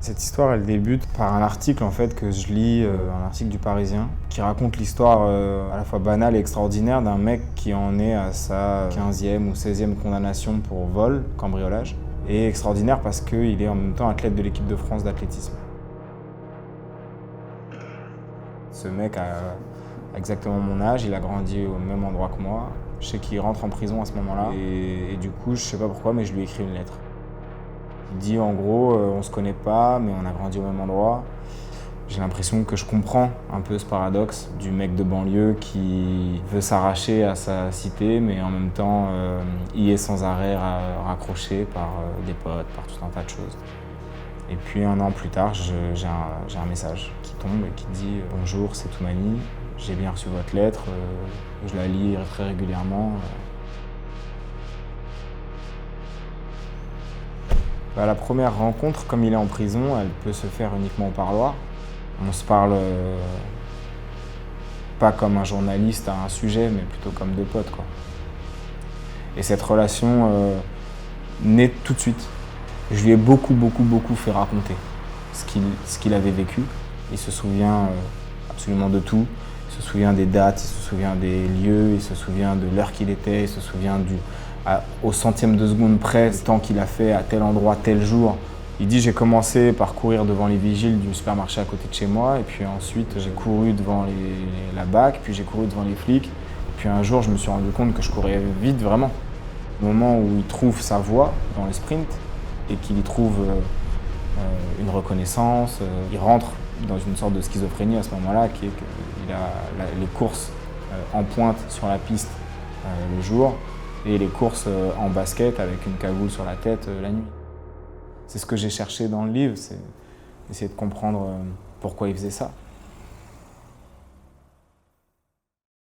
Cette histoire, elle débute par un article en fait, que je lis, un article du Parisien, qui raconte l'histoire à la fois banale et extraordinaire d'un mec qui en est à sa 15e ou 16e condamnation pour vol, cambriolage. Et extraordinaire parce qu'il est en même temps athlète de l'équipe de France d'athlétisme. Ce mec a exactement mon âge, il a grandi au même endroit que moi. Je sais qu'il rentre en prison à ce moment-là et du coup, je sais pas pourquoi, mais je lui écris une lettre. Il dit en gros, on se connaît pas, mais on a grandi au même endroit. J'ai l'impression que je comprends un peu ce paradoxe du mec de banlieue qui veut s'arracher à sa cité, mais en même temps y est sans arrêt raccroché par des potes, par tout un tas de choses. Et puis un an plus tard, j'ai un message qui tombe et qui dit « Bonjour, c'est Toumani, j'ai bien reçu votre lettre, je la lis très régulièrement. » La première rencontre, comme il est en prison, elle peut se faire uniquement au parloir. On se parle pas comme un journaliste à un sujet, mais plutôt comme deux potes, quoi. Et cette relation naît tout de suite. Je lui ai beaucoup fait raconter ce qu'il avait vécu. Il se souvient absolument de tout. Il se souvient des dates, il se souvient des lieux, il se souvient de l'heure qu'il était, il se souvient au centième de seconde près, le temps qu'il a fait à tel endroit, tel jour. Il dit j'ai commencé par courir devant les vigiles du supermarché à côté de chez moi, et puis ensuite j'ai couru devant la BAC, puis j'ai couru devant les flics. Et puis un jour je me suis rendu compte que je courais vite vraiment. Au moment où il trouve sa voie dans les sprints et qu'il y trouve une reconnaissance, il rentre dans une sorte de schizophrénie à ce moment-là, qui est qu'il a les courses en pointe sur la piste le jour et les courses en basket avec une cagoule sur la tête la nuit. C'est ce que j'ai cherché dans le livre, c'est essayer de comprendre pourquoi il faisait ça.